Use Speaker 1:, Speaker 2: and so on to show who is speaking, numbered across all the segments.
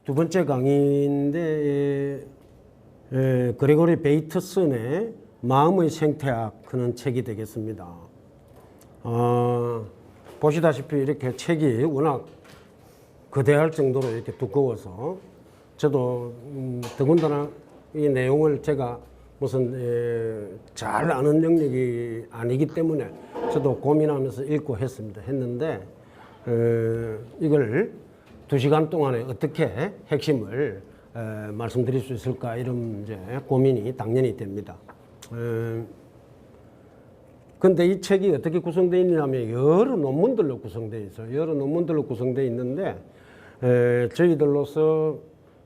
Speaker 1: 두 번째 강의인데 그레고리 베이터슨의 마음의 생태학 그런 책이 되겠습니다. 보시다시피 이렇게 책이 워낙 거대할 정도로 이렇게 두꺼워서 저도 더군다나 이 내용을 제가 무슨 잘 아는 영역이 아니기 때문에 저도 고민하면서 읽고 했는데 이걸 2시간 동안에 어떻게 핵심을 말씀드릴 수 있을까 이런 이제 고민이 당연히 됩니다. 근데 이 책이 어떻게 구성되어 있냐면 여러 논문들로 구성되어 있어요. 여러 논문들로 구성되어 있는데 저희들로서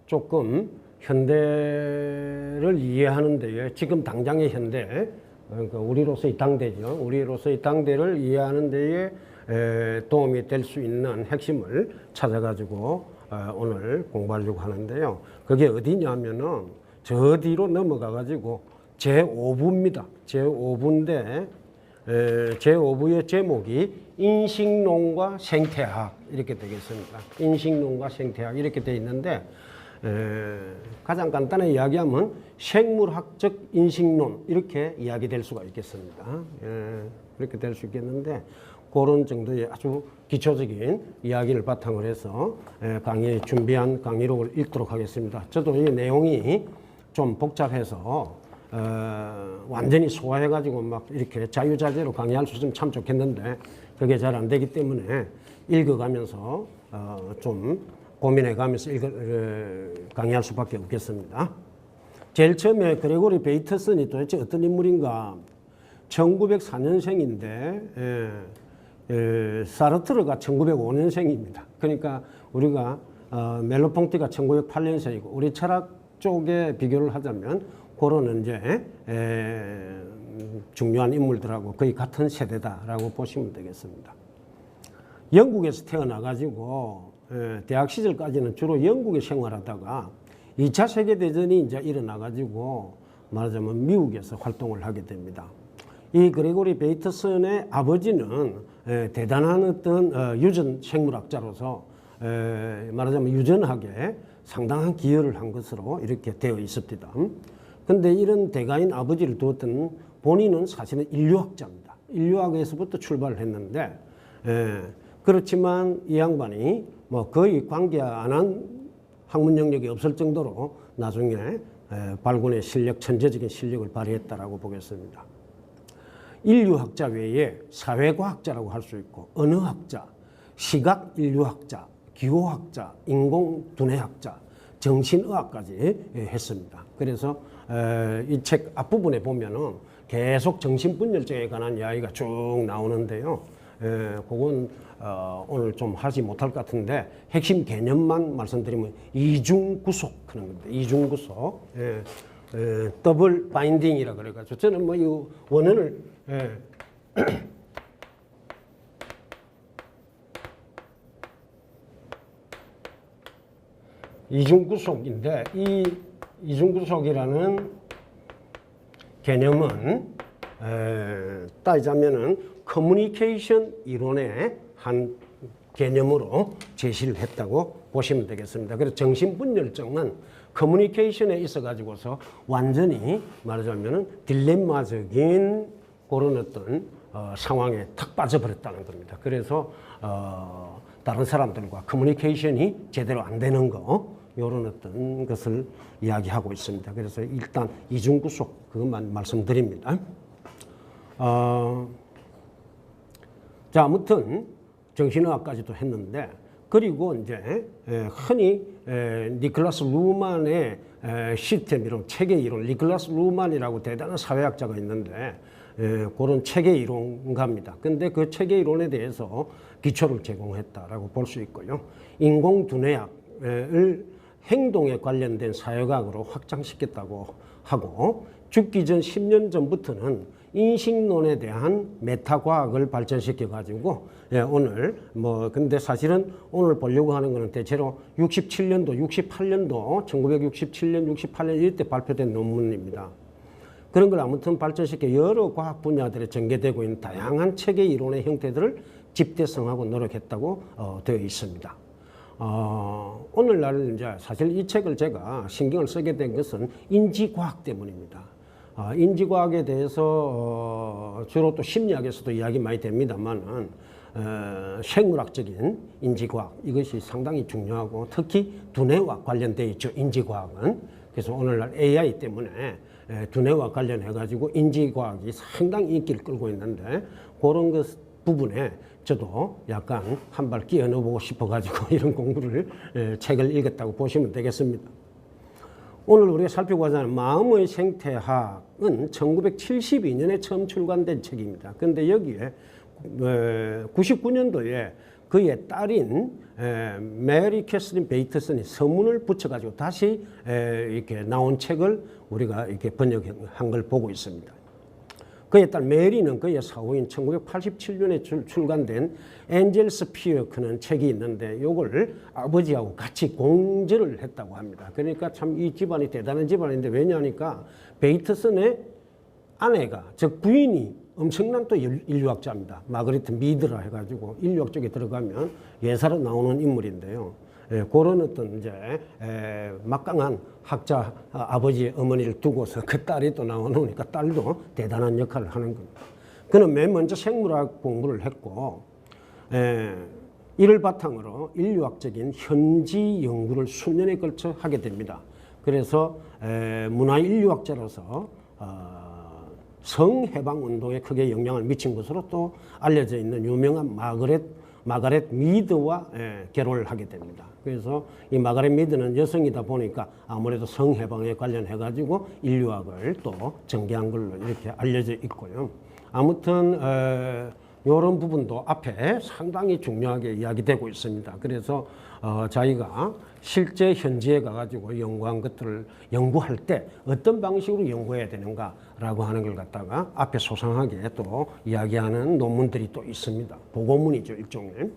Speaker 1: 조금 현대를 이해하는 데에 지금 당장의 현대, 그러니까 우리로서의 당대죠. 우리로서의 당대를 이해하는 데에 도움이 될 수 있는 핵심을 찾아가지고 오늘 공부하려고 하는데요. 그게 어디냐면은 저 뒤로 넘어가가지고 제5부입니다. 제5부인데 제5부의 제목이 인식론과 생태학 이렇게 되겠습니다. 인식론과 생태학 이렇게 되어 있는데 가장 간단하게 이야기하면 생물학적 인식론 이렇게 이야기될 수가 있겠습니다. 그렇게 될 수 있겠는데 그런 정도의 아주 기초적인 이야기를 바탕으로 해서 강의 준비한 강의록을 읽도록 하겠습니다. 저도 이 내용이 좀 복잡해서 완전히 소화해가지고 막 이렇게 자유자재로 강의할 수 있으면 참 좋겠는데 그게 잘 안 되기 때문에 읽어가면서 좀 고민해가면서 강의할 수밖에 없겠습니다. 제일 처음에 그레고리 베이터슨이 도대체 어떤 인물인가? 1904년생인데 사르트르가 1905년생입니다. 그러니까 우리가 멜로퐁티가 1908년생이고 우리 철학 쪽에 비교를 하자면 그런 이제 중요한 인물들하고 거의 같은 세대다라고 보시면 되겠습니다. 영국에서 태어나가지고 대학 시절까지는 주로 영국에 생활하다가 2차 세계대전이 이제 일어나가지고 말하자면 미국에서 활동을 하게 됩니다. 이 그레고리 베이터슨의 아버지는 대단한 어떤 유전 생물학자로서 말하자면 유전학에 상당한 기여를 한 것으로 이렇게 되어 있습니다. 근데 이런 대가인 아버지를 두었던 본인은 사실은 인류학자입니다. 인류학에서부터 출발을 했는데 그렇지만 이 양반이 뭐 거의 관계 안 한 학문 영역이 없을 정도로 나중에 발군의 실력, 천재적인 실력을 발휘했다라고 보겠습니다. 인류학자 외에 사회과학자라고 할 수 있고 언어학자, 시각인류학자, 기호학자, 인공두뇌학자, 정신의학까지 했습니다. 그래서 이 책 앞부분에 보면은 계속 정신분열증에 관한 이야기가 쭉 나오는데요. 그건 오늘 좀 하지 못할 것 같은데 핵심 개념만 말씀드리면 이중구속 하는 겁니다. 이중구속. 더블 바인딩이라 그래가지고 저는 뭐 이 원언을 이중구속인데 이 이중구속이라는 개념은 따지자면은 커뮤니케이션 이론의 한 개념으로 제시를 했다고 보시면 되겠습니다. 그래서 정신분열증은 커뮤니케이션에 있어 가지고서 완전히 말하자면은 딜레마적인 그런 어떤 상황에 탁 빠져버렸다는 겁니다. 그래서 다른 사람들과 커뮤니케이션이 제대로 안 되는 거 이런 어떤 것을 이야기하고 있습니다. 그래서 일단 이중구속 그것만 말씀드립니다. 자, 아무튼 정신의학까지도 했는데 그리고 이제 흔히 니클라스 루만의 시스템 이론, 체계 이론, 니클라스 루만이라고 대단한 사회학자가 있는데 그런 체계 이론가입니다. 근데 그 체계 이론에 대해서 기초를 제공했다라고 볼 수 있고요. 인공두뇌학을 행동에 관련된 사회과학으로 확장시켰다고 하고 죽기 전 10년 전부터는 인식론에 대한 메타과학을 발전시켜 가지고 오늘 뭐 근데 사실은 오늘 보려고 하는 거는 대체로 67년도, 68년도, 1967년, 68년 이때 발표된 논문입니다. 그런 걸 아무튼 발전시켜 여러 과학 분야들에 전개되고 있는 다양한 체계 이론의 형태들을 집대성하고 노력했다고 되어 있습니다. 오늘날 이제 사실 이 책을 제가 신경을 쓰게 된 것은 인지과학 때문입니다. 인지과학에 대해서 주로 또 심리학에서도 이야기 많이 됩니다만은 생물학적인 인지과학 이것이 상당히 중요하고 특히 두뇌와 관련되어 있죠. 인지과학은. 그래서 오늘날 AI 때문에 두뇌와 관련해 가지고 인지과학이 상당히 인기를 끌고 있는데 그런 것 부분에 저도 약간 한 발 끼어 넣어보고 싶어 가지고 이런 공부를 책을 읽었다고 보시면 되겠습니다. 오늘 우리가 살펴보자 하는 마음의 생태학은 1972년에 처음 출간된 책입니다. 그런데 여기에 99년도에 그의 딸인 메리 캐슬린 베이터슨이 서문을 붙여가지고 다시 이렇게 나온 책을 우리가 이렇게 번역한 걸 보고 있습니다. 그의 딸 메리는 그의 사후인 1987년에 출간된 엔젤스 피어크는 책이 있는데 이걸 아버지하고 같이 공저를 했다고 합니다. 그러니까 참 이 집안이 대단한 집안인데 왜냐하니까 베이터슨의 아내가 즉 부인이 엄청난 또 인류학자입니다. 마그리트 미드라 해가지고 인류학 쪽에 들어가면 예사로 나오는 인물인데요. 그런 어떤 이제 막강한 학자 아버지 어머니를 두고서 그 딸이 또 나오니까 딸도 대단한 역할을 하는 겁니다. 그는 맨 먼저 생물학 공부를 했고 이를 바탕으로 인류학적인 현지 연구를 수년에 걸쳐 하게 됩니다. 그래서 문화인류학자로서 성해방운동에 크게 영향을 미친 것으로 또 알려져 있는 유명한 마가렛 미드와 결혼을 하게 됩니다. 그래서 이 마가렛 미드는 여성이다 보니까 아무래도 성해방에 관련해 가지고 인류학을 또 전개한 걸로 이렇게 알려져 있고요. 아무튼 이런 부분도 앞에 상당히 중요하게 이야기되고 있습니다. 그래서 자기가 실제 현지에 가가지고 연구한 것들을 연구할 때 어떤 방식으로 연구해야 되는가라고 하는 걸 갖다가 앞에 소상하게 또 이야기하는 논문들이 또 있습니다. 보고문이죠, 일종의.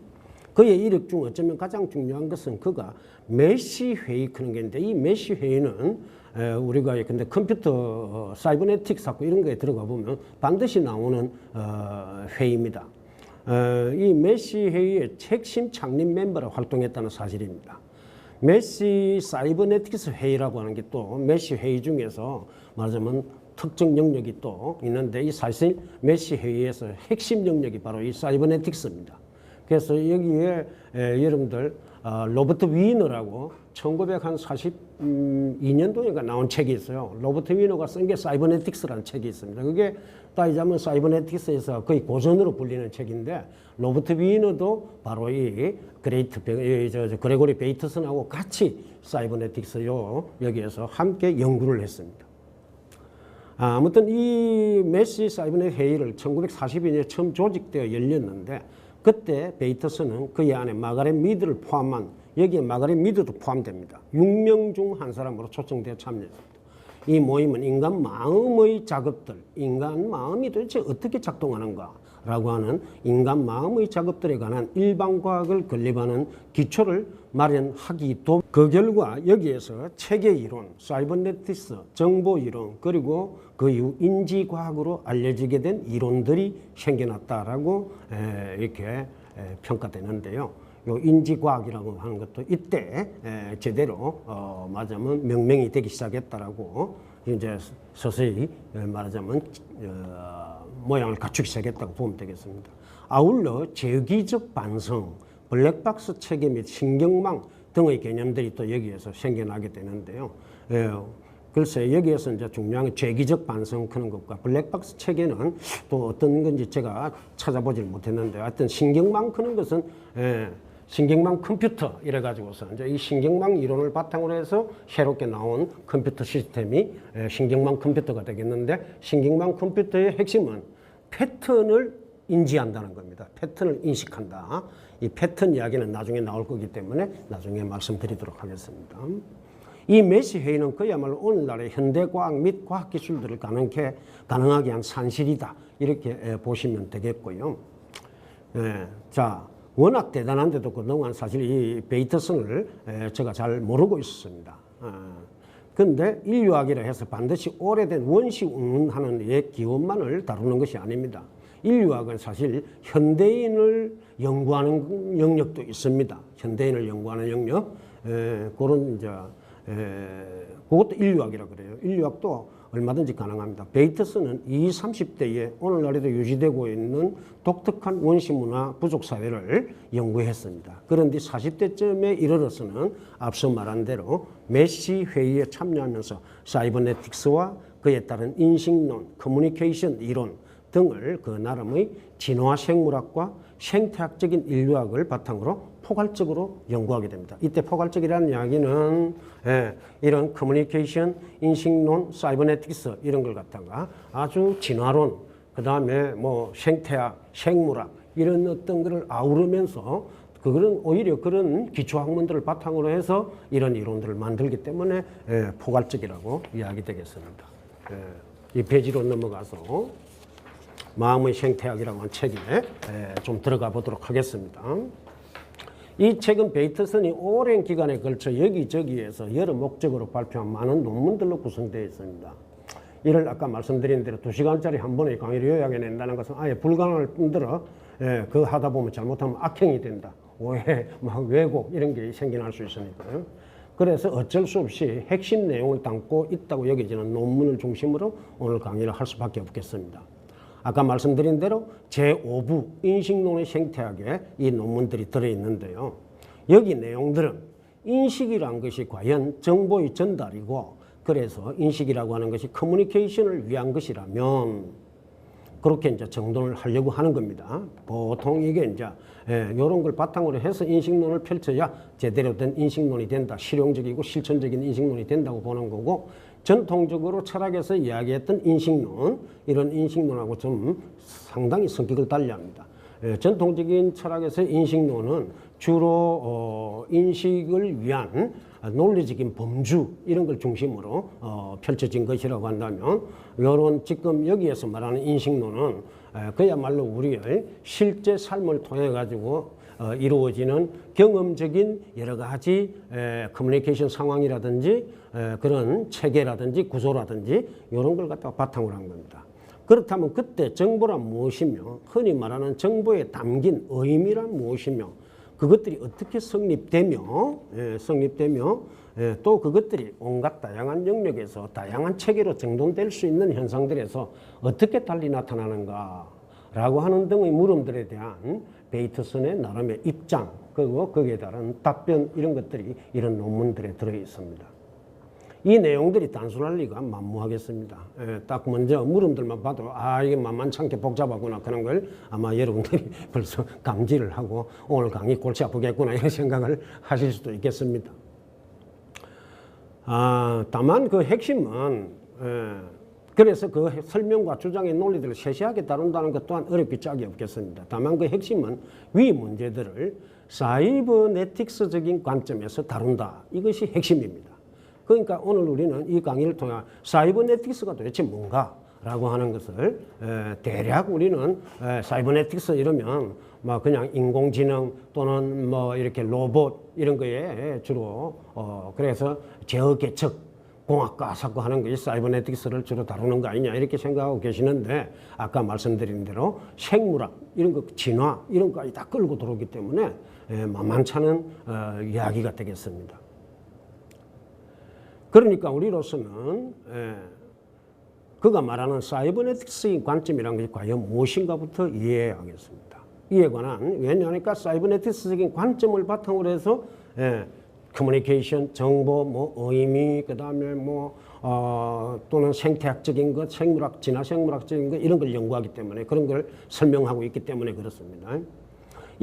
Speaker 1: 그의 이력 중 어쩌면 가장 중요한 것은 그가 메시 회의 그런 게 있는데 이 메시 회의는 우리가 근데 컴퓨터 사이버네틱스 하고 이런 거에 들어가 보면 반드시 나오는 회의입니다. 이 메시 회의의 핵심 창립 멤버로 활동했다는 사실입니다. 메시 사이버네틱스 회의라고 하는 게 또 메시 회의 중에서 말하자면 특정 영역이 또 있는데 이 사실 메시 회의에서 핵심 영역이 바로 이 사이버네틱스입니다. 그래서 여기에 여러분들 로버트 위너라고 1942년도인가 나온 책이 있어요. 로버트 위너가 쓴 게 사이버네틱스라는 책이 있습니다. 그게 따지자면 사이버네틱스에서 거의 고전으로 불리는 책인데 로버트 위너도 바로 이 그레고리 베이터슨하고 같이 사이버네틱스 여기에서 함께 연구를 했습니다. 아무튼 이 메시 사이버넷 회의를 1942년에 처음 조직되어 열렸는데 그때 베이터슨은 그의 안에 마가렛 미드를 포함한 여기에 마가렛 미드도 포함됩니다. 6명 중 한 사람으로 초청되어 참여했습니다. 이 모임은 인간 마음의 작업들, 인간 마음이 도대체 어떻게 작동하는가라고 하는 인간 마음의 작업들에 관한 일반과학을 건립하는 기초를 마련하기도 그 결과 여기에서 체계 이론, 사이버네틱스, 정보 이론 그리고 그 이후 인지과학으로 알려지게 된 이론들이 생겨났다라고 이렇게 평가되는데요. 요 인지과학이라고 하는 것도 이때 제대로 말하자면 명명이 되기 시작했다라고 이제 서서히 말하자면 모양을 갖추기 시작했다고 보면 되겠습니다. 아울러 재기적 반성, 블랙박스 체계 및 신경망 등의 개념들이 또 여기에서 생겨나게 되는데요. 글쎄 여기에서 이제 중요한 게 재기적 반성 그런 것과 블랙박스 체계는 또 어떤 건지 제가 찾아보질 못했는데 하여튼 신경망 그런 것은 신경망 컴퓨터 이래가지고서 이제 이 신경망 이론을 바탕으로 해서 새롭게 나온 컴퓨터 시스템이 신경망 컴퓨터가 되겠는데 신경망 컴퓨터의 핵심은 패턴을 인지한다는 겁니다. 패턴을 인식한다. 이 패턴 이야기는 나중에 나올 거기 때문에 나중에 말씀드리도록 하겠습니다. 이 메시 회의는 그야말로 오늘날의 현대과학 및 과학기술들을 가능하게 한 산실이다. 이렇게 보시면 되겠고요. 자, 워낙 대단한데도 그동안 사실 이 베이터슨을 제가 잘 모르고 있었습니다. 그런데 인류학이라 해서 반드시 오래된 원시 운운하는 옛 기원만을 다루는 것이 아닙니다. 인류학은 사실 현대인을 연구하는 영역도 있습니다. 현대인을 연구하는 영역. 그런 이제 그것도 인류학이라고 그래요. 인류학도 얼마든지 가능합니다. 베이터스는 20, 30대에 오늘날에도 유지되고 있는 독특한 원시문화 부족 사회를 연구했습니다. 그런데 40대쯤에 이르러서는 앞서 말한 대로 메시 회의에 참여하면서 사이버네틱스와 그에 따른 인식론, 커뮤니케이션 이론 등을 그 나름의 진화 생물학과 생태학적인 인류학을 바탕으로 포괄적으로 연구하게 됩니다. 이때 포괄적이라는 이야기는 이런 커뮤니케이션, 인식론, 사이버네틱스 이런 걸 갖다가 아주 진화론, 그 다음에 뭐 생태학, 생물학 이런 어떤 것을 아우르면서 그거는 오히려 그런 기초학문들을 바탕으로 해서 이런 이론들을 만들기 때문에 포괄적이라고 이야기되겠습니다. 이 페이지로 넘어가서 마음의 생태학이라고 하는 책에 좀 들어가 보도록 하겠습니다. 이 책은 베이터슨이 오랜 기간에 걸쳐 여기저기에서 여러 목적으로 발표한 많은 논문들로 구성되어 있습니다. 이를 아까 말씀드린 대로 2시간짜리 한 번에 강의를 요약해낸다는 것은 아예 불가능할 뿐더러 그거 하다 보면 잘못하면 악행이 된다. 오해, 막 왜곡 이런 게 생겨날 수 있으니까요. 그래서 어쩔 수 없이 핵심 내용을 담고 있다고 여겨지는 논문을 중심으로 오늘 강의를 할 수밖에 없겠습니다. 아까 말씀드린 대로 제5부 인식론의 생태학에 이 논문들이 들어있는데요. 여기 내용들은 인식이란 것이 과연 정보의 전달이고 그래서 인식이라고 하는 것이 커뮤니케이션을 위한 것이라면 그렇게 이제 정돈을 하려고 하는 겁니다. 보통 이게 이제 이런 걸 바탕으로 해서 인식론을 펼쳐야 제대로 된 인식론이 된다. 실용적이고 실천적인 인식론이 된다고 보는 거고 전통적으로 철학에서 이야기했던 인식론, 이런 인식론하고 좀 상당히 성격을 달리합니다. 전통적인 철학에서 인식론은 주로 인식을 위한 논리적인 범주 이런 걸 중심으로 펼쳐진 것이라고 한다면 이런 지금 여기에서 말하는 인식론은 그야말로 우리의 실제 삶을 통해 가지고 이루어지는 경험적인 여러 가지 커뮤니케이션 상황이라든지 그런 체계라든지 구조라든지 이런 걸 갖다가 바탕으로 한 겁니다. 그렇다면 그때 정보란 무엇이며 흔히 말하는 정보에 담긴 의미란 무엇이며 그것들이 어떻게 성립되며 또 그것들이 온갖 다양한 영역에서 다양한 체계로 정돈될 수 있는 현상들에서 어떻게 달리 나타나는가라고 하는 등의 물음들에 대한 베이터슨의 나름의 입장 그리고 거기에 따른 답변 이런 것들이 이런 논문들에 들어 있습니다. 이 내용들이 단순할 리가 만무하겠습니다. 딱 먼저 물음들만 봐도 이게 만만찮게 복잡하구나 그런 걸 아마 여러분들이 벌써 감지를 하고 오늘 강의 골치 아프겠구나 이런 생각을 하실 수도 있겠습니다. 다만 그 핵심은 그래서 그 설명과 주장의 논리들을 세세하게 다룬다는 것 또한 어렵기 짝이 없겠습니다. 다만 그 핵심은 위 문제들을 사이버네틱스적인 관점에서 다룬다. 이것이 핵심입니다. 그러니까 오늘 우리는 이 강의를 통해 사이버네틱스가 도대체 뭔가라고 하는 것을 대략 우리는 사이버네틱스 이러면 뭐 그냥 인공지능 또는 뭐 이렇게 로봇 이런 거에 주로 그래서 제어 개척 공학과 사고 하는 것이 사이버네틱스를 주로 다루는 거 아니냐 이렇게 생각하고 계시는데 아까 말씀드린 대로 생물학 이런 거 진화 이런 거까지 다 끌고 들어오기 때문에 만만찮은 이야기가 되겠습니다. 그러니까 우리로서는 그가 말하는 사이버네틱스의 관점이라는 것이 과연 무엇인가부터 이해해야 하겠습니다. 이에 관한 왜냐하니까 사이버네틱스적인 관점을 바탕으로 해서 커뮤니케이션, 정보, 뭐 의미, 그 다음에 뭐 또는 생태학적인 것, 생물학, 진화 생물학적인 것 이런 걸 연구하기 때문에 그런 걸 설명하고 있기 때문에 그렇습니다.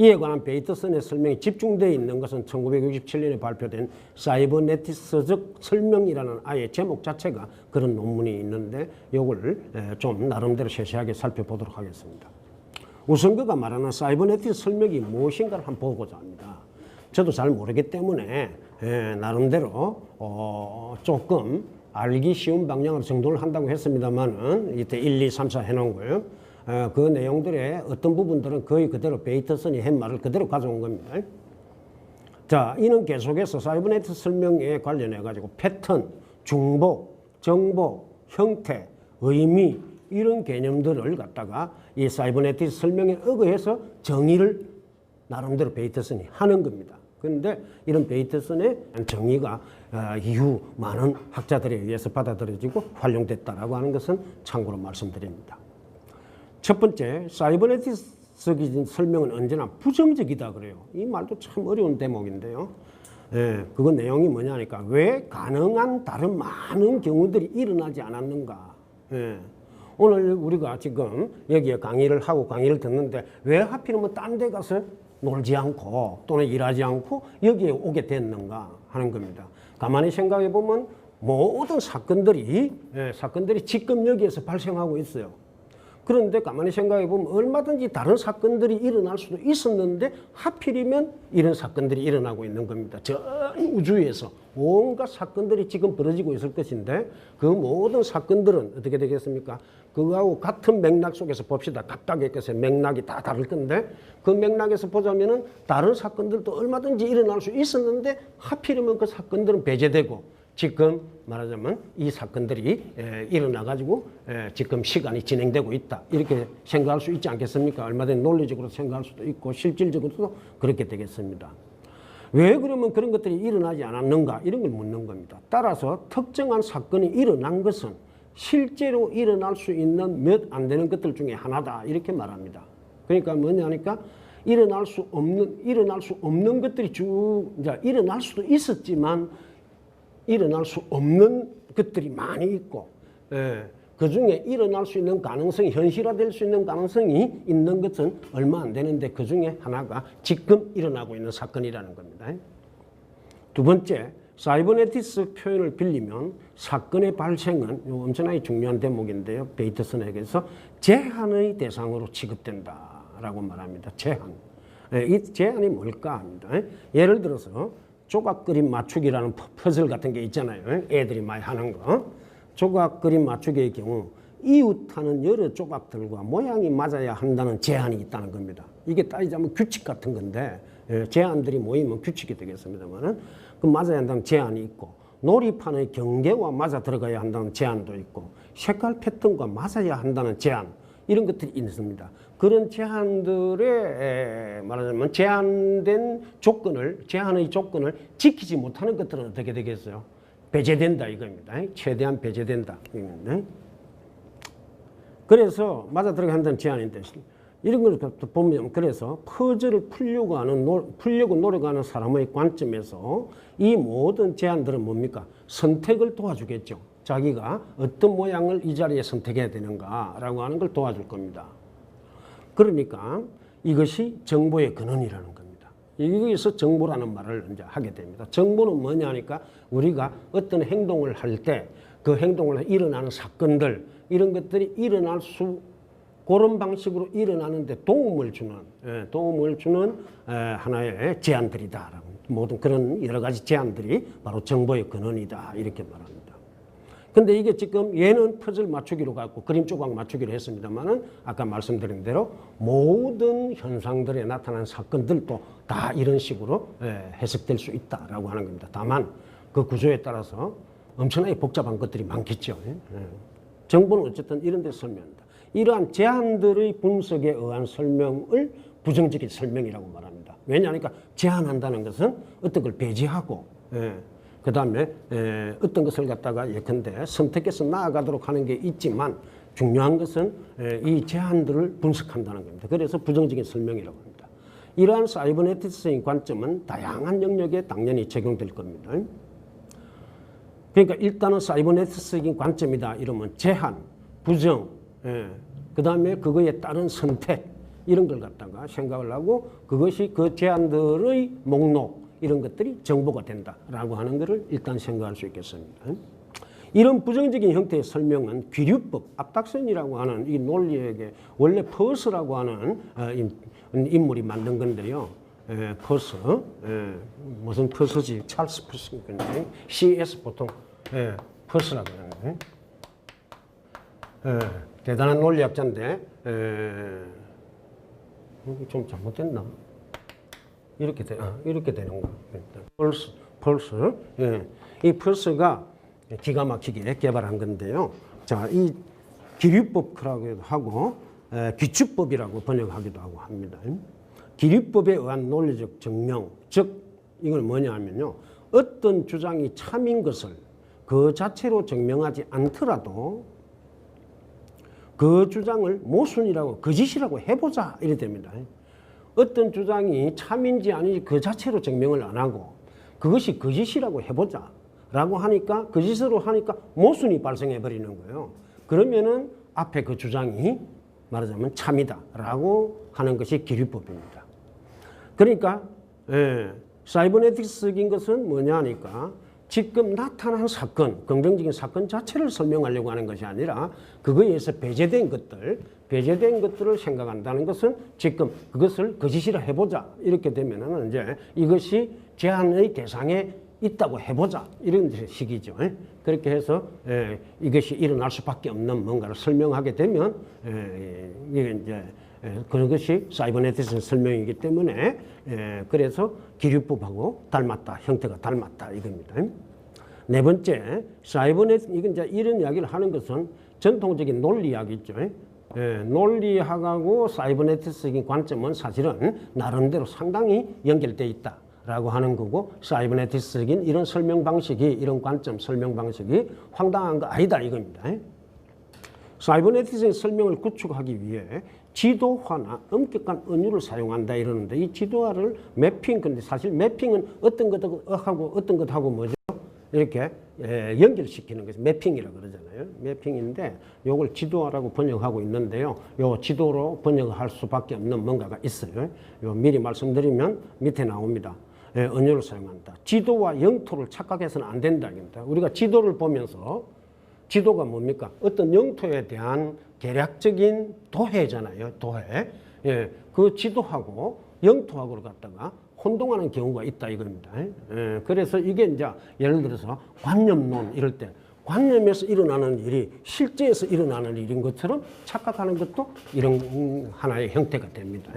Speaker 1: 이에 관한 베이터슨의 설명이 집중되어 있는 것은 1967년에 발표된 사이버네틱스적 설명이라는 아예 제목 자체가 그런 논문이 있는데 이걸 좀 나름대로 세세하게 살펴보도록 하겠습니다. 우선 그가 말하는 사이버네틱스 설명이 무엇인가를 한번 보고자 합니다. 저도 잘 모르기 때문에 나름대로 조금 알기 쉬운 방향으로 정도를 한다고 했습니다만은 이때 1, 2, 3, 4 해놓은 거예요. 그 내용들의 어떤 부분들은 거의 그대로 베이터슨이 한 말을 그대로 가져온 겁니다. 자, 이는 계속해서 사이버네틱스 설명에 관련해 가지고 패턴, 중복, 정보, 형태, 의미, 이런 개념들을 갖다가 이 사이버네틱스 설명에 의거해서 정의를 나름대로 베이터슨이 하는 겁니다. 그런데 이런 베이터슨의 정의가 이후 많은 학자들에 의해서 받아들여지고 활용됐다라고 하는 것은 참고로 말씀드립니다. 첫 번째, 사이버네틱스 설명은 언제나 부정적이다 그래요. 이 말도 참 어려운 대목인데요. 그거 내용이 뭐냐니까 왜 가능한 다른 많은 경우들이 일어나지 않았는가. 오늘 우리가 지금 여기에 강의를 하고 강의를 듣는데 왜 하필이면 딴 데 가서 놀지 않고 또는 일하지 않고 여기에 오게 됐는가 하는 겁니다. 가만히 생각해 보면 모든 사건들이 지금 여기에서 발생하고 있어요. 그런데 가만히 생각해 보면 얼마든지 다른 사건들이 일어날 수도 있었는데 하필이면 이런 사건들이 일어나고 있는 겁니다. 전 우주에서 온갖 사건들이 지금 벌어지고 있을 것인데 그 모든 사건들은 어떻게 되겠습니까? 그거하고 같은 맥락 속에서 봅시다. 각각의 것의 맥락이 다 다를 건데 그 맥락에서 보자면은 다른 사건들도 얼마든지 일어날 수 있었는데 하필이면 그 사건들은 배제되고 지금 말하자면 이 사건들이 일어나가지고 지금 시간이 진행되고 있다. 이렇게 생각할 수 있지 않겠습니까? 얼마든지 논리적으로 생각할 수도 있고 실질적으로도 그렇게 되겠습니다. 왜 그러면 그런 것들이 일어나지 않았는가? 이런 걸 묻는 겁니다. 따라서 특정한 사건이 일어난 것은 실제로 일어날 수 있는 몇 안 되는 것들 중에 하나다. 이렇게 말합니다. 그러니까 뭐냐니까 일어날 수 없는 것들이 이제 일어날 수도 있었지만 일어날 수 없는 것들이 많이 있고 그 중에 일어날 수 있는 가능성이 현실화될 수 있는 가능성이 있는 것은 얼마 안 되는데 그 중에 하나가 지금 일어나고 있는 사건이라는 겁니다. 두 번째, 사이버네틱스 표현을 빌리면 사건의 발생은 엄청나게 중요한 대목인데요. 베이터슨에게서 제한의 대상으로 취급된다라고 말합니다. 제한. 이 제한이 뭘까 합니다. 예를 들어서 조각 그림 맞추기라는 퍼즐 같은 게 있잖아요. 애들이 많이 하는 거. 조각 그림 맞추기의 경우 이웃하는 여러 조각들과 모양이 맞아야 한다는 제한이 있다는 겁니다. 이게 따지자면 규칙 같은 건데 제한들이 모이면 규칙이 되겠습니다만은 그 맞아야 한다는 제한이 있고 놀이판의 경계와 맞아 들어가야 한다는 제한도 있고 색깔 패턴과 맞아야 한다는 제한 이런 것들이 있습니다. 그런 제한들의 말하자면 제한의 조건을 지키지 못하는 것들은 어떻게 되겠어요? 배제된다 이겁니다. 최대한 배제된다. 그래서 맞아 들어가야 한다는 제한인데 이런 걸 보면 그래서 퍼즐을 풀려고 노력하는 사람의 관점에서 이 모든 제한들은 뭡니까? 선택을 도와주겠죠. 자기가 어떤 모양을 이 자리에 선택해야 되는가라고 하는 걸 도와줄 겁니다. 그러니까 이것이 정보의 근원이라는 겁니다. 여기서 정보라는 말을 이제 하게 됩니다. 정보는 뭐냐니까 우리가 어떤 행동을 할 때 그 행동을 일어나는 사건들 이런 것들이 일어날 수 그런 방식으로 일어나는데 도움을 주는 하나의 제안들이다라고 모든 그런 여러 가지 제안들이 바로 정보의 근원이다 이렇게 말합니다. 근데 이게 지금 얘는 퍼즐 맞추기로 갖고 그림 조각 맞추기로 했습니다만은 아까 말씀드린 대로 모든 현상들에 나타나는 사건들도 다 이런 식으로 해석될 수 있다라고 하는 겁니다. 다만 그 구조에 따라서 엄청나게 복잡한 것들이 많겠죠. 정보는 어쨌든 이런 데서 설명합니다. 이러한 제한들의 분석에 의한 설명을 부정적인 설명이라고 말합니다. 왜냐하니까 제한한다는 것은 어떤 걸 배제하고 그 다음에 어떤 것을 갖다가 예컨대 선택해서 나아가도록 하는 게 있지만 중요한 것은 이 제한들을 분석한다는 겁니다. 그래서 부정적인 설명이라고 합니다. 이러한 사이버네틱스의 관점은 다양한 영역에 당연히 적용될 겁니다. 그러니까 일단은 사이버네틱스적인 관점이다 이러면 제한, 부정, 그 다음에 그거에 따른 선택 이런 걸 갖다가 생각을 하고 그것이 그 제한들의 목록 이런 것들이 정보가 된다라고 하는 것을 일단 생각할 수 있겠습니다. 이런 부정적인 형태의 설명은 귀류법, 압닥선이라고 하는 이 논리에게 원래 퍼스라고 하는 인물이 만든 건데요. 퍼스, 무슨 퍼스지? 찰스 퍼스인 건데 CS 보통 퍼스라고 하는데 대단한 논리학자인데 좀 잘못됐나? 이렇게 되는 거. 펄스. 이 펄스가 기가 막히게 개발한 건데요. 자, 이 기류법이라고 하고 규칙법이라고 번역하기도 하고 합니다. 기류법에 의한 논리적 증명, 즉 이건 뭐냐면요. 어떤 주장이 참인 것을 그 자체로 증명하지 않더라도 그 주장을 모순이라고 거짓이라고 해보자 이래 됩니다. 어떤 주장이 참인지 아닌지 그 자체로 증명을 안 하고 그것이 거짓이라고 해보자 라고 하니까 거짓으로 하니까 모순이 발생해 버리는 거예요. 그러면은 앞에 그 주장이 말하자면 참이다 라고 하는 것이 기류법입니다. 그러니까 사이버네틱스적인 것은 뭐냐니까 지금 나타난 사건, 긍정적인 사건 자체를 설명하려고 하는 것이 아니라 그거에 의해서 배제된 것들을 생각한다는 것은 지금 그것을 거짓이라 해보자 이렇게 되면은 이제 이것이 제한의 대상에 있다고 해보자 이런 식이죠. 그렇게 해서 이것이 일어날 수밖에 없는 뭔가를 설명하게 되면 이게 이제 그런 것이 사이버네틱스 설명이기 때문에 그래서 기류법하고 닮았다, 형태가 닮았다 이겁니다. 네 번째, 사이버네틱 이건 이제 이런 이야기를 하는 것은 전통적인 논리 이야기죠. 논리학하고 사이버네틱스적인 관점은 사실은 나름대로 상당히 연결되어 있다라고 하는 거고 사이버네틱스적인 이런 설명 방식이 이런 관점 설명 방식이 황당한 거 아니다 이겁니다. 사이버네틱스의 설명을 구축하기 위해 지도화나 엄격한 은유를 사용한다 이러는데 이 지도화를 매핑 근데 사실 매핑은 어떤 것하고 어떤 것하고 뭐죠? 이렇게 연결시키는 것이 매핑이라고 그러잖아요. 매핑인데 요걸 지도화라고 번역하고 있는데요. 요 지도로 번역할 수밖에 없는 뭔가가 있어요. 요 미리 말씀드리면 밑에 나옵니다. 은유를 사용한다. 지도와 영토를 착각해서는 안 된다. 우리가 지도를 보면서 지도가 뭡니까? 어떤 영토에 대한 계략적인 도해잖아요. 도해. 그 지도하고 영토하고를 갖다가 혼동하는 경우가 있다 이겁니다. 그래서 이게 이제 예를 들어서 관념론 이럴 때 관념에서 일어나는 일이 실제에서 일어나는 일인 것처럼 착각하는 것도 이런 하나의 형태가 됩니다.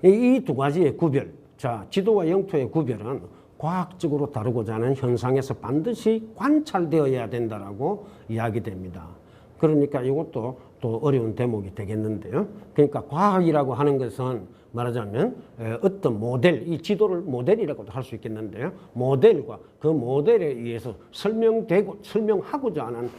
Speaker 1: 이 두 가지의 구별, 자 지도와 영토의 구별은 과학적으로 다루고자 하는 현상에서 반드시 관찰되어야 된다라고 이야기됩니다. 그러니까 이것도 또 어려운 대목이 되겠는데요. 그러니까 과학이라고 하는 것은 말하자면 어떤 모델, 이 지도를 모델이라고도 할 수 있겠는데요. 모델과 그 모델에 의해서 설명하고자 하는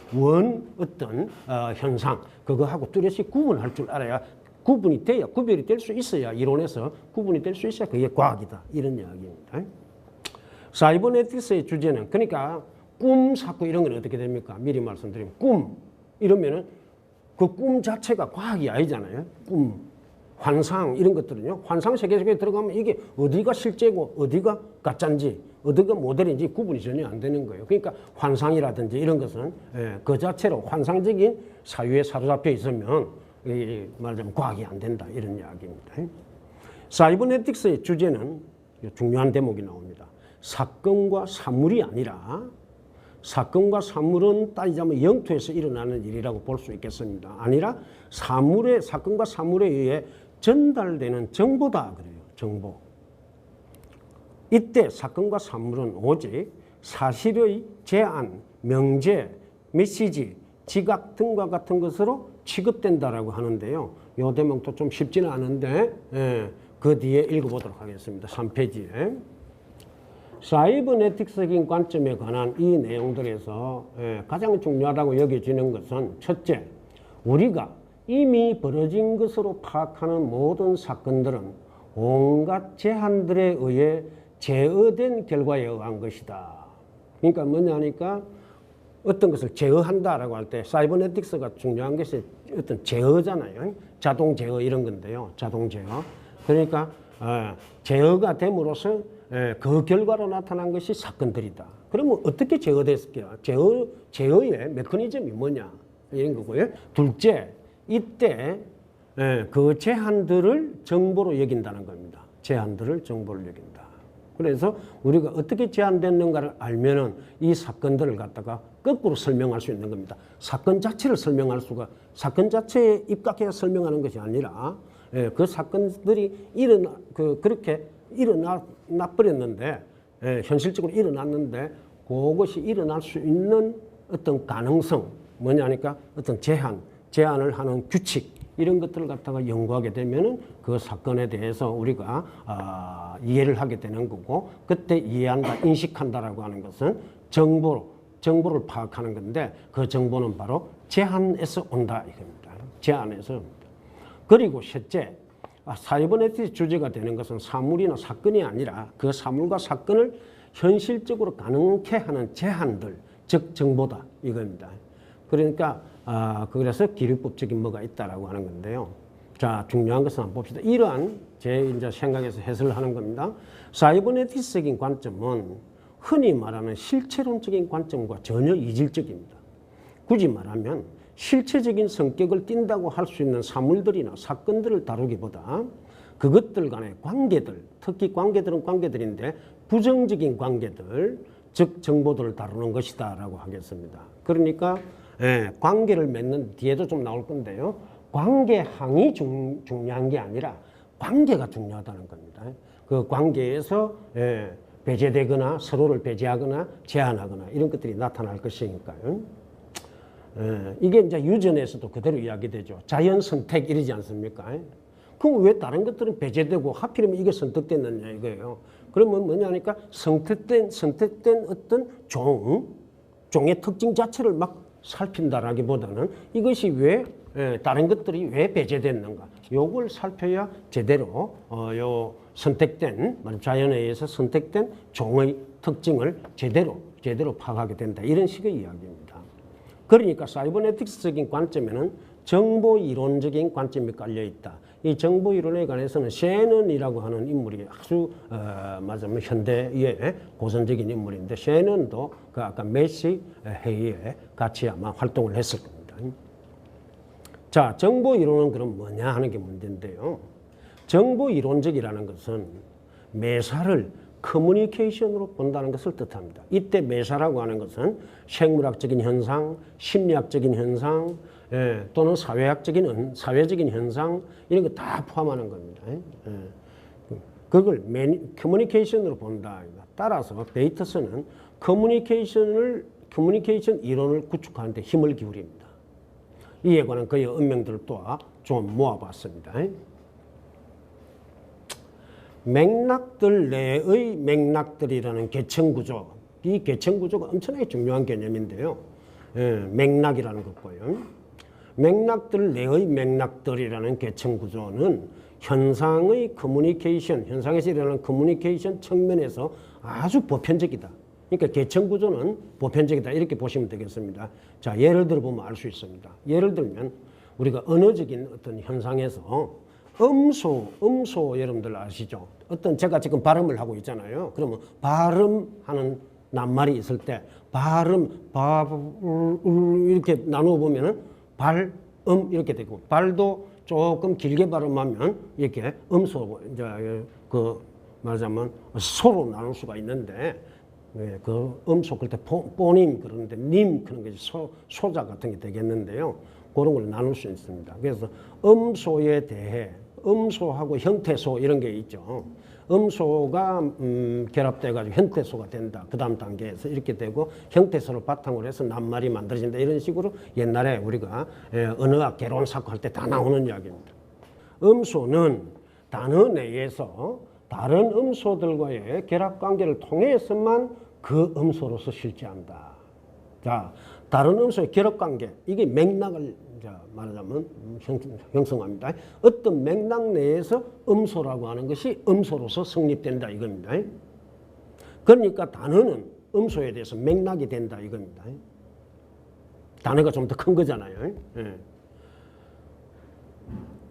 Speaker 1: 어떤 현상, 그거하고 뚜렷이 구분할 줄 알아야 구분이 돼야, 구별이 될 수 있어야 이론에서 구분이 될 수 있어야 그게 과학이다. 이런 이야기입니다. 사이버네틱스의 주제는 그러니까 꿈, 사고 이런 건 어떻게 됩니까? 미리 말씀드리면 꿈 이러면은 그 꿈 자체가 과학이 아니잖아요. 꿈, 환상 이런 것들은요. 환상 세계 속에 들어가면 이게 어디가 실제고 어디가 가짜인지 어디가 모델인지 구분이 전혀 안 되는 거예요. 그러니까 환상이라든지 이런 것은 그 자체로 환상적인 사유에 사로잡혀 있으면 말하자면 과학이 안 된다 이런 이야기입니다. 사이버네틱스의 주제는 중요한 대목이 나옵니다. 사건과 사물이 아니라 사건과 사물은 따지자면 영토에서 일어나는 일이라고 볼 수 있겠습니다. 아니라 사건과 사물에 의해 전달되는 정보다 그래요. 정보. 이때 사건과 사물은 오직 사실의 제안, 명제, 메시지, 지각 등과 같은 것으로 취급된다라고 하는데요. 이 대목도 좀 쉽지는 않은데 그 뒤에 읽어보도록 하겠습니다. 3페이지에. 사이버네틱스적인 관점에 관한 이 내용들에서 가장 중요하다고 여겨지는 것은 첫째, 우리가 이미 벌어진 것으로 파악하는 모든 사건들은 온갖 제한들에 의해 제어된 결과에 의한 것이다. 그러니까 뭐냐니까 어떤 것을 제어한다라고 할 때 사이버네틱스가 중요한 것이 어떤 제어잖아요. 자동 제어 이런 건데요. 자동 제어. 그러니까 제어가 됨으로써 그 결과로 나타난 것이 사건들이다. 그러면 어떻게 제어됐을까요? 제어의 메커니즘이 뭐냐? 이런 거고요. 둘째, 이때 그 제한들을 정보로 여긴다는 겁니다. 제한들을 정보로 여긴다. 그래서 우리가 어떻게 제한됐는가를 알면은 이 사건들을 갖다가 거꾸로 설명할 수 있는 겁니다. 사건 자체를 설명할 수가, 사건 자체에 입각해서 설명하는 것이 아니라 그 사건들이 그렇게 일어나 버렸는데 현실적으로 일어났는데 그것이 일어날 수 있는 어떤 가능성 뭐냐니까 어떤 제한을 하는 규칙 이런 것들을 갖다가 연구하게 되면은 그 사건에 대해서 우리가 이해를 하게 되는 거고 그때 이해한다, 인식한다라고 하는 것은 정보를 파악하는 건데 그 정보는 바로 제한에서 온다 이겁니다. 제한에서 온다. 그리고 셋째, 사이버네틱 주제가 되는 것은 사물이나 사건이 아니라 그 사물과 사건을 현실적으로 가능케 하는 제한들, 즉 정보다 이겁니다. 그러니까 그래서 기류법적인 뭐가 있다라고 하는 건데요. 자, 중요한 것은 한번 봅시다. 이러한 제 이제 생각에서 해설을 하는 겁니다. 사이버네틱적인 관점은 흔히 말하는 실체론적인 관점과 전혀 이질적입니다. 굳이 말하면 실체적인 성격을 띈다고 할 수 있는 사물들이나 사건들을 다루기보다 그것들 간의 관계들, 특히 관계들은 관계들인데 부정적인 관계들, 즉 정보들을 다루는 것이다라고 하겠습니다. 그러니까 관계를 맺는 뒤에도 좀 나올 건데요. 관계항이 중요한 게 아니라 관계가 중요하다는 겁니다. 그 관계에서 배제되거나 서로를 배제하거나 제한하거나 이런 것들이 나타날 것이니까요. 이게 이제 유전에서도 그대로 이야기되죠. 자연 선택 이러지 않습니까? 그럼 왜 다른 것들은 배제되고 하필이면 이게 선택됐느냐 이거예요. 그러면 뭐냐니까 선택된 어떤 종의 특징 자체를 막 살핀다라기보다는 이것이 왜 다른 것들이 왜 배제됐는가 요걸 살펴야 제대로 요 선택된 자연에 의해서 선택된 종의 특징을 제대로 파악하게 된다 이런 식의 이야기입니다. 그러니까 사이버네틱스적인 관점에는 정보 이론적인 관점이 깔려 있다. 이 정보 이론에 관해서는 셰넌이라고 하는 인물이 아주 말하자면 현대의 고전적인 인물인데 셰넌도 그 아까 메시 회의에 같이 아마 활동을 했을 겁니다. 자, 정보 이론은 그럼 뭐냐 하는 게 문제인데요. 정보 이론적이라는 것은 매사를 커뮤니케이션으로 본다는 것을 뜻합니다. 이때 매사라고 하는 것은 생물학적인 현상, 심리학적인 현상, 또는 사회적인 현상 이런 거 다 포함하는 겁니다. 그걸 커뮤니케이션으로 본다. 따라서 베이터스는 커뮤니케이션 이론을 구축하는 데 힘을 기울입니다. 이에 관한 그의 은명들을 또 좀 모아봤습니다. 맥락들 내의 맥락들이라는 계층구조, 이 계층구조가 엄청나게 중요한 개념인데요. 맥락이라는 것고요. 맥락들 내의 맥락들이라는 계층구조는 현상의 커뮤니케이션, 현상에서 일어나는 커뮤니케이션 측면에서 아주 보편적이다. 그러니까 계층구조는 보편적이다 이렇게 보시면 되겠습니다. 자, 예를 들어 보면 알 수 있습니다. 예를 들면 우리가 언어적인 어떤 현상에서 음소 여러분들 아시죠? 어떤 제가 지금 발음을 하고 있잖아요. 그러면 발음하는 낱말이 있을 때 이렇게 나누어 보면은 이렇게 되고 발도 조금 길게 발음하면 이렇게 음소 이제 그 말하자면 소로 나눌 수가 있는데 그 음소 그럴 때 뽀님 그러는데 님 그런 게 소자 같은 게 되겠는데요. 그런 걸 나눌 수 있습니다. 그래서 음소에 대해 음소하고 형태소 이런 게 있죠. 음소가 결합돼가지고 형태소가 된다. 그 다음 단계에서 이렇게 되고 형태소를 바탕으로 해서 낱말이 만들어진다. 이런 식으로 옛날에 우리가 언어학 개론사고 할 때 다 나오는 이야기입니다. 음소는 단어 내에서 다른 음소들과의 결합관계를 통해서만 그 음소로서 실제한다. 자, 다른 음소의 결합관계, 이게 맥락을 말하자면 형성합니다. 어떤 맥락 내에서 음소라고 하는 것이 음소로서 성립된다 이겁니다. 그러니까 단어는 음소에 대해서 맥락이 된다 이겁니다. 단어가 좀 더 큰 거잖아요.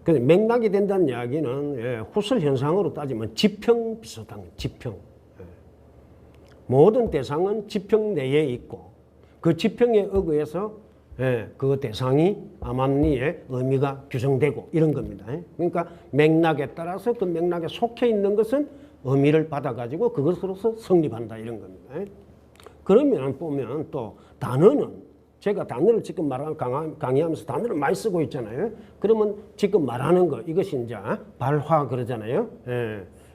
Speaker 1: 그래서 맥락이 된다는 이야기는 후설 현상으로 따지면 지평 비슷한 지평. 모든 대상은 지평 내에 있고 그 지평에 의해서 그 대상이 암암리의 의미가 규정되고 이런 겁니다. 그러니까 맥락에 따라서 그 맥락에 속해 있는 것은 의미를 받아가지고 그것으로서 성립한다 이런 겁니다. 그러면 보면 또 단어는 제가 단어를 지금 강의하면서 단어를 많이 쓰고 있잖아요. 그러면 지금 말하는 거 이것이 이제 발화 그러잖아요.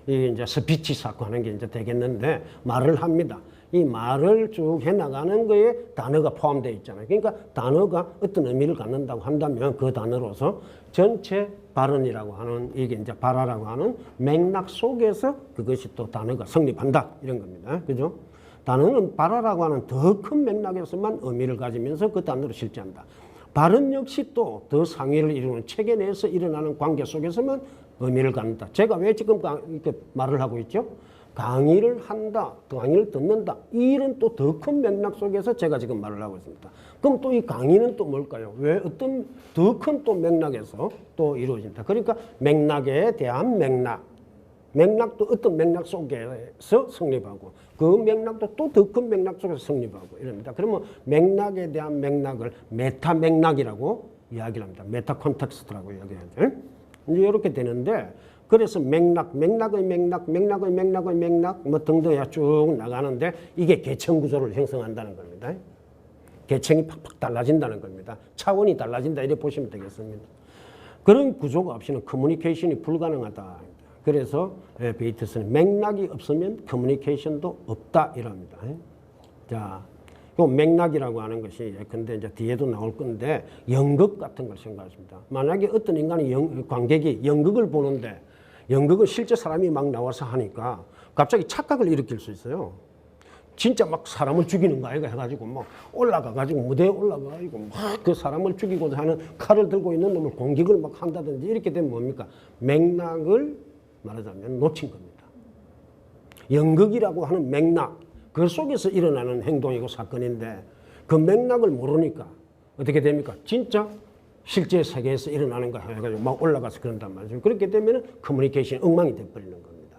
Speaker 1: 이게 이제 스피치 사고 하는 게 이제 되겠는데 말을 합니다. 이 말을 쭉 해나가는 거에 단어가 포함되어 있잖아요. 그러니까 단어가 어떤 의미를 갖는다고 한다면 그 단어로서 전체 발언이라고 하는 이게 이제 발화라고 하는 맥락 속에서 그것이 또 단어가 성립한다 이런 겁니다. 그죠? 단어는 발화라고 하는 더 큰 맥락에서만 의미를 가지면서 그 단어를 실제한다. 발언 역시 또 더 상위를 이루는 체계 내에서 일어나는 관계 속에서만 의미를 갖는다. 제가 왜 지금 이렇게 말을 하고 있죠? 강의를 한다, 강의를 듣는다. 이 일은 또 더 큰 맥락 속에서 제가 지금 말을 하고 있습니다. 그럼 또 이 강의는 또 뭘까요? 왜 어떤 더 큰 또 맥락에서 또 이루어진다. 그러니까 맥락에 대한 맥락. 맥락도 어떤 맥락 속에서 성립하고 그 맥락도 또 더 큰 맥락 속에서 성립하고 이럽니다. 그러면 맥락에 대한 맥락을 메타 맥락이라고 이야기를 합니다. 메타 콘텍스트라고 이야기하죠. 이제 이렇게 되는데 그래서 맥락의 맥락 뭐 등등 쭉 나가는데 이게 계층 구조를 형성한다는 겁니다. 계층이 팍팍 달라진다는 겁니다. 차원이 달라진다 이렇게 보시면 되겠습니다. 그런 구조가 없이는 커뮤니케이션이 불가능하다. 그래서 베이트스는 맥락이 없으면 커뮤니케이션도 없다 이럽니다. 자, 그 맥락이라고 하는 것이 근데 이제 뒤에도 나올 건데 연극 같은 걸 생각하십니다. 만약에 어떤 인간이 관객이 연극을 보는데 연극은 실제 사람이 막 나와서 하니까 갑자기 착각을 일으킬 수 있어요. 진짜 막 사람을 죽이는 거 아이가 해가지고 막 올라가가지고 무대에 올라가가지고 막 그 사람을 죽이고자 하는 칼을 들고 있는 놈을 공격을 막 한다든지 이렇게 되면 뭡니까? 맥락을 말하자면 놓친 겁니다. 연극이라고 하는 맥락, 그 속에서 일어나는 행동이고 사건인데 그 맥락을 모르니까 어떻게 됩니까? 진짜 실제 세계에서 일어나는 거 해가지고 막 올라가서 그런단 말이죠. 그렇게 되면 커뮤니케이션이 엉망이 돼버리는 겁니다.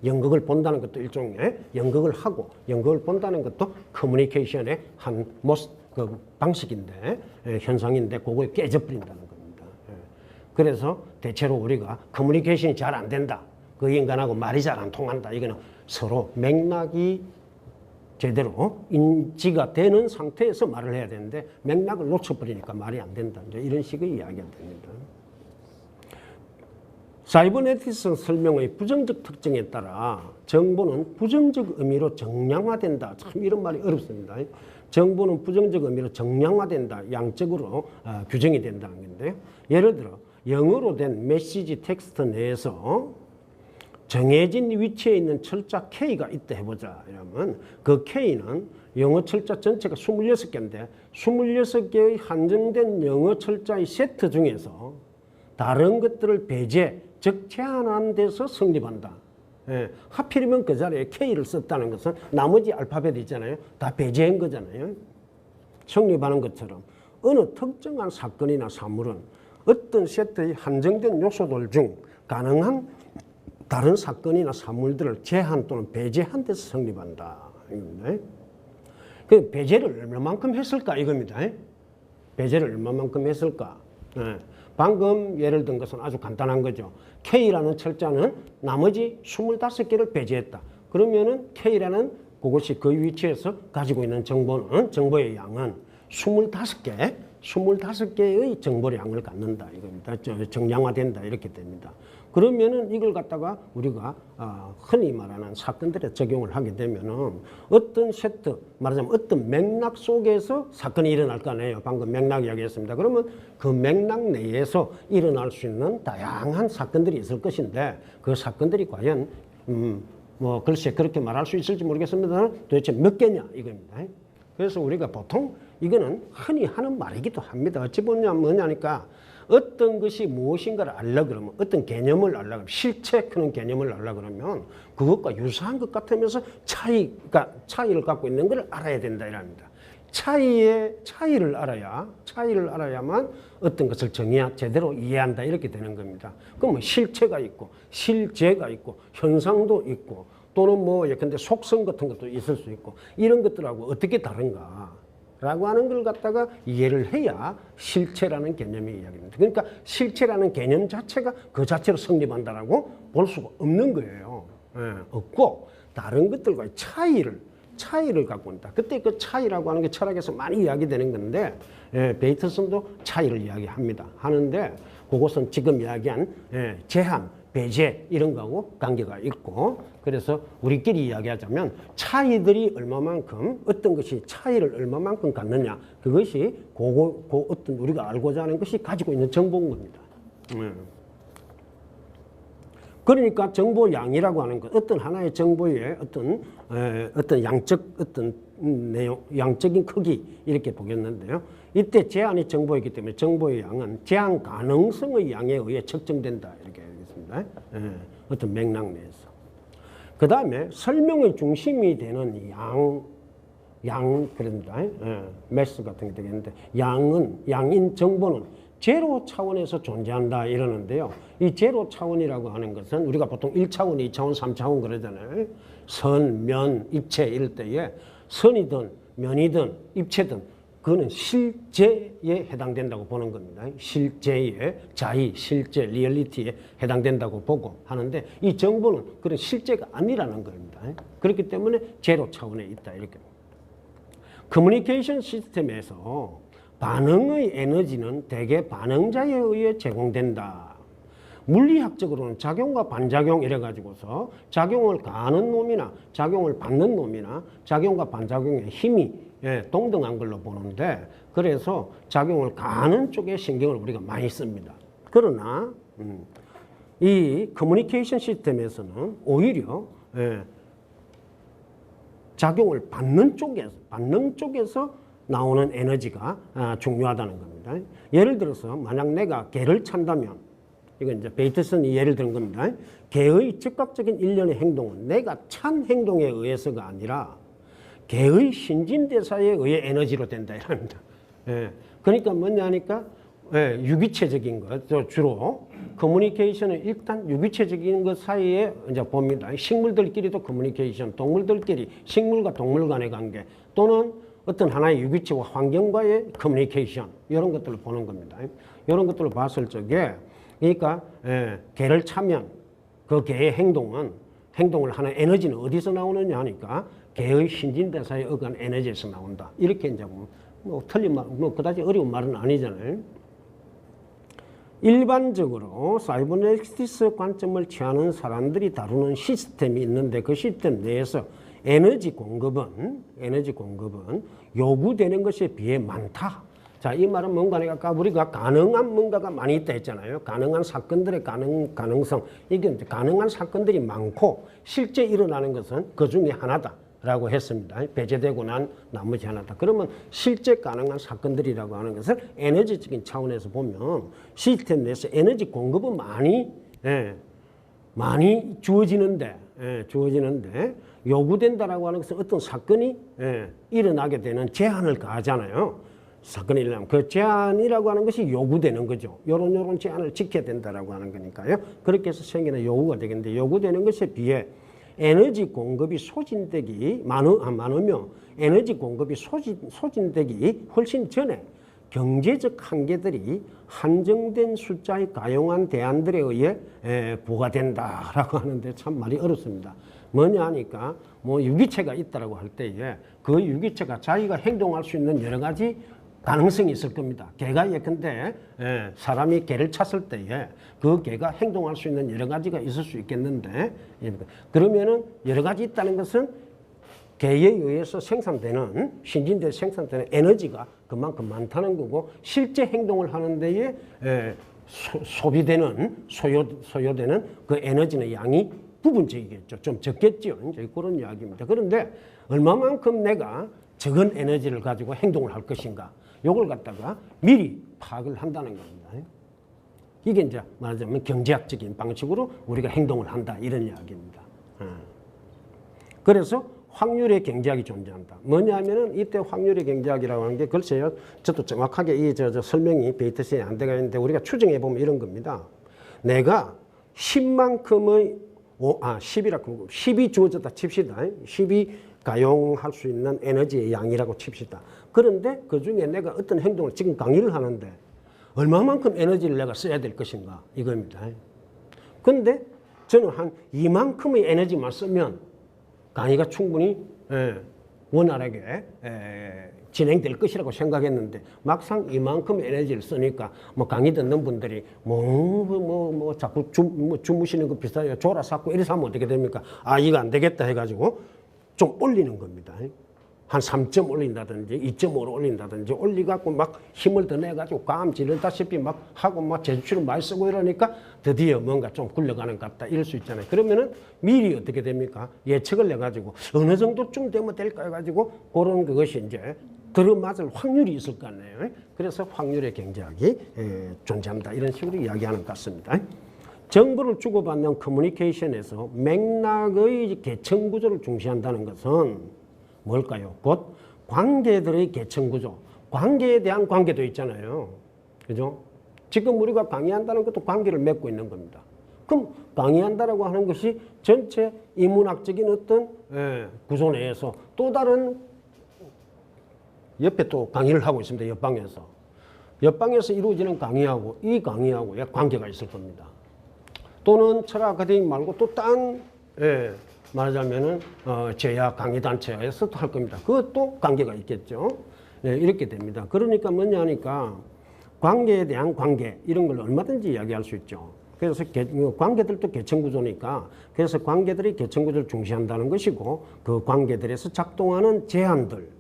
Speaker 1: 연극을 본다는 것도 일종의 연극을 하고 연극을 본다는 것도 커뮤니케이션의 한 그 방식인데 현상인데 그거에 깨져버린다는 겁니다. 그래서 대체로 우리가 커뮤니케이션이 잘 안 된다. 그 인간하고 말이 잘 안 통한다. 이거는 서로 맥락이 제대로 인지가 되는 상태에서 말을 해야 되는데 맥락을 놓쳐버리니까 말이 안 된다. 이제 이런 식의 이야기가 됩니다. 사이버네티क्스 설명의 부정적 특징에 따라 정보는 부정적 의미로 정량화된다. 참 이런 말이 어렵습니다. 정보는 부정적 의미로 정량화된다. 양적으로 규정이 된다는 건데요. 예를 들어 영어로 된 메시지 텍스트 내에서 정해진 위치에 있는 철자 K가 있다 해보자. 이러면 그 K는 영어 철자 전체가 26개인데 26개의 한정된 영어 철자의 세트 중에서 다른 것들을 배제, 즉 제한한 데서 성립한다. 하필이면 그 자리에 K를 썼다는 것은 나머지 알파벳 있잖아요. 다 배제한 거잖아요. 성립하는 것처럼 어느 특정한 사건이나 사물은 어떤 세트의 한정된 요소들 중 가능한 다른 사건이나 사물들을 제한 또는 배제한 데서 성립한다. 그 배제를 얼마만큼 했을까 이겁니다. 배제를 얼마만큼 했을까. 방금 예를 든 것은 아주 간단한 거죠. K라는 철자는 나머지 25개를 배제했다. 그러면은 K라는 그것이 그 위치에서 가지고 있는 정보의 양은 25개의 정보량을 갖는다. 이겁니다. 정량화된다. 이렇게 됩니다. 그러면은 이걸 갖다가 우리가 흔히 말하는 사건들에 적용을 하게 되면은 어떤 세트, 말하자면 어떤 맥락 속에서 사건이 일어날 거 아니에요. 방금 맥락 이야기했습니다. 그러면 그 맥락 내에서 일어날 수 있는 다양한 사건들이 있을 것인데 그 사건들이 과연 뭐 글쎄 그렇게 말할 수 있을지 모르겠습니다만 도대체 몇 개냐 이겁니다. 그래서 우리가 보통 이거는 흔히 하는 말이기도 합니다. 어찌 보면 뭐냐니까 어떤 것이 무엇인가를 알려고 그러면 어떤 개념을 알려고 그러면 실체 그런 개념을 알려고 그러면 그것과 유사한 것 같으면서 차이를 갖고 있는 걸 알아야 된다 이랍니다. 차이를 알아야만 어떤 것을 제대로 이해한다 이렇게 되는 겁니다. 그럼 뭐 실체가 있고 실제가 있고 현상도 있고 또는 뭐 예컨대 속성 같은 것도 있을 수 있고 이런 것들하고 어떻게 다른가 라고 하는 걸 갖다가 이해를 해야 실체라는 개념이 이야기입니다. 그러니까 실체라는 개념 자체가 그 자체로 성립한다라고 볼 수가 없는 거예요. 없고 다른 것들과의 차이를 갖고 있다. 그때 그 차이라고 하는 게 철학에서 많이 이야기되는 건데 베이터슨도 차이를 이야기합니다. 하는데 그것은 지금 이야기한 제한, 배제 이런 거하고 관계가 있고 그래서 우리끼리 이야기하자면 차이들이 얼마만큼 어떤 것이 차이를 얼마만큼 갖느냐 그것이 그 어떤 우리가 알고자 하는 것이 가지고 있는 정보인 겁니다. 그러니까 정보 양이라고 하는 것 어떤 하나의 정보의 어떤 양적 어떤 내용 양적인 크기 이렇게 보겠는데요. 이때 제한이 정보이기 때문에 정보의 양은 제한 가능성의 양에 의해 측정된다 이렇게 하겠습니다. 어떤 맥락 내에서. 그 다음에 설명의 중심이 되는 양 그런다. 매스 같은 게 되겠는데 양인 정보는 제로 차원에서 존재한다 이러는데요. 이 제로 차원이라고 하는 것은 우리가 보통 1차원, 2차원, 3차원 그러잖아요. 선, 면, 입체 이럴 때에 선이든 면이든 입체든 그거는 실제에 해당된다고 보는 겁니다. 실제의 자의, 실제, 리얼리티에 해당된다고 보고 하는데 이 정보는 그런 실제가 아니라는 겁니다. 그렇기 때문에 제로 차원에 있다 이렇게. 커뮤니케이션 시스템에서 반응의 에너지는 대개 반응자에 의해 제공된다. 물리학적으로는 작용과 반작용 이래 가지고서 작용을 가하는 놈이나 작용을 받는 놈이나 작용과 반작용의 힘이 동등한 걸로 보는데 그래서 작용을 가하는 쪽에 신경을 우리가 많이 씁니다. 그러나 이 커뮤니케이션 시스템에서는 오히려 작용을 받는 쪽에서 나오는 에너지가 중요하다는 겁니다. 예를 들어서 만약 내가 개를 찬다면 이건 이제 베이트슨이 예를 든 겁니다. 개의 즉각적인 일련의 행동은 내가 찬 행동에 의해서가 아니라 개의 신진대사에 의해 에너지로 된다 이랍니다. 그러니까 뭐냐 하니까 유기체적인 것 주로 커뮤니케이션은 일단 유기체적인 것 사이에 이제 봅니다. 식물들끼리도 커뮤니케이션, 동물들끼리 식물과 동물 간의 관계 또는 어떤 하나의 유기체와 환경과의 커뮤니케이션 이런 것들을 보는 겁니다. 이런 것들을 봤을 적에 그러니까 개를 차면 그 개의 행동을 하는 에너지는 어디서 나오느냐 하니까 개의 신진대사에 의한 에너지에서 나온다. 이렇게 이제 뭐 틀린 말, 뭐 그다지 어려운 말은 아니잖아요. 일반적으로 사이버네틱스 관점을 취하는 사람들이 다루는 시스템이 있는데 그 시스템 내에서 에너지 공급은 요구되는 것에 비해 많다. 자, 이 말은 뭔가 아까 우리가 가능한 뭔가가 많이 있다 했잖아요. 가능한 사건들의 가능성. 이게 가능한 사건들이 많고 실제 일어나는 것은 그 중에 하나다라고 했습니다. 배제되고 난 나머지 하나다. 그러면 실제 가능한 사건들이라고 하는 것을 에너지적인 차원에서 보면 시스템 내에서 에너지 공급은 많이 주어지는데 요구된다라고 하는 것은 어떤 사건이 일어나게 되는 제한을 가하잖아요. 사건이 일어나면 그 제한이라고 하는 것이 요구되는 거죠. 요런 제한을 지켜야 된다라고 하는 거니까요. 그렇게 해서 생기는 요구가 되겠는데 요구되는 것에 비해 에너지 공급이 소진되기 많으며 에너지 공급이 소진되기 훨씬 전에 경제적 한계들이 한정된 숫자의 가용한 대안들에 의해 부과된다라고 하는데 참 말이 어렵습니다. 뭐냐 하니까 뭐 유기체가 있다라고 할 때에 그 유기체가 자기가 행동할 수 있는 여러 가지 가능성이 있을 겁니다. 개가 예컨대 사람이 개를 찼을 때에 그 개가 행동할 수 있는 여러 가지가 있을 수 있겠는데 그러면은 여러 가지 있다는 것은 개에 의해서 생산되는 신진대에 생산되는 에너지가 그만큼 많다는 거고 실제 행동을 하는 데에 소요되는 그 에너지의 양이 부분적이겠죠. 좀 적겠죠. 이제 그런 이야기입니다. 그런데 얼마만큼 내가 적은 에너지를 가지고 행동을 할 것인가 요걸 갖다가 미리 파악을 한다는 겁니다. 이게 이제 말하자면 경제학적인 방식으로 우리가 행동을 한다 이런 이야기입니다. 그래서 확률의 경제학이 존재한다. 뭐냐면은 이때 확률의 경제학이라고 하는 게 글쎄요. 저도 정확하게 이 설명이 베이트슨에 안 돼가 있는데 우리가 추정해 보면 이런 겁니다. 내가 10만큼의 10이 주어졌다 칩시다. 10이 가용할 수 있는 에너지의 양이라고 칩시다. 그런데 그 중에 내가 어떤 행동을 지금 강의를 하는데 얼마만큼 에너지를 내가 써야 될 것인가 이겁니다. 그런데 저는 한 이만큼의 에너지만 쓰면 강의가 충분히 원활하게 진행될 것이라고 생각했는데 막상 이만큼 에너지를 쓰니까 뭐 강의 듣는 분들이 자꾸 주무시는 거 비슷해요. 졸아 샀고 이래서 하면 어떻게 됩니까? 아, 이거 안 되겠다 해가지고 좀 올리는 겁니다. 한 3점 올린다든지 2.5로 올린다든지 올리갖고 막 힘을 더 내가지고 감 지르다시피 막 하고 막 제주치를 많이 쓰고 이러니까 드디어 뭔가 좀 굴러가는 것 같다 이럴 수 있잖아요. 그러면은 미리 어떻게 됩니까? 예측을 해가지고 어느 정도쯤 되면 될까 해가지고 그런 그것이 이제 들어맞을 확률이 있을 거 아니에요. 그래서 확률의 경제학이 존재한다 이런 식으로 이야기하는 것 같습니다. 정보를 주고받는 커뮤니케이션에서 맥락의 계층 구조를 중시한다는 것은 뭘까요? 곧 관계들의 계층 구조, 관계에 대한 관계도 있잖아요. 그죠? 지금 우리가 강의한다는 것도 관계를 맺고 있는 겁니다. 그럼 강의한다라고 하는 것이 전체 인문학적인 어떤 구조 내에서 또 다른 옆에 또 강의를 하고 있습니다. 옆방에서. 옆방에서 이루어지는 강의하고 이 강의하고의 관계가 있을 겁니다. 또는 철학 아카데미 말고 또 딴 말하자면은 제야 강의단체에서도 할 겁니다. 그것도 관계가 있겠죠. 네, 이렇게 됩니다. 그러니까 뭐냐 하니까 관계에 대한 관계 이런 걸 얼마든지 이야기할 수 있죠. 그래서 관계들도 계층구조니까 그래서 관계들이 계층구조를 중시한다는 것이고 그 관계들에서 작동하는 제한들에서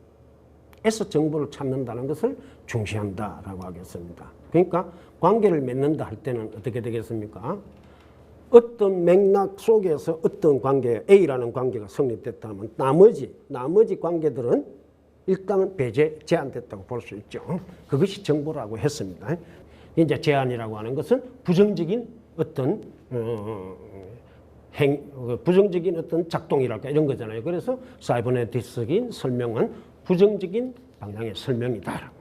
Speaker 1: 정보를 찾는다는 것을 중시한다라고 하겠습니다. 그러니까 관계를 맺는다 할 때는 어떻게 되겠습니까? 어떤 맥락 속에서 어떤 관계, A라는 관계가 성립됐다면 나머지 관계들은 일단은 제한됐다고 볼 수 있죠. 그것이 정보라고 했습니다. 이제 제한이라고 하는 것은 부정적인 어떤 부정적인 어떤 작동이랄까 이런 거잖아요. 그래서 사이버네티스적인 설명은 부정적인 방향의 설명이다.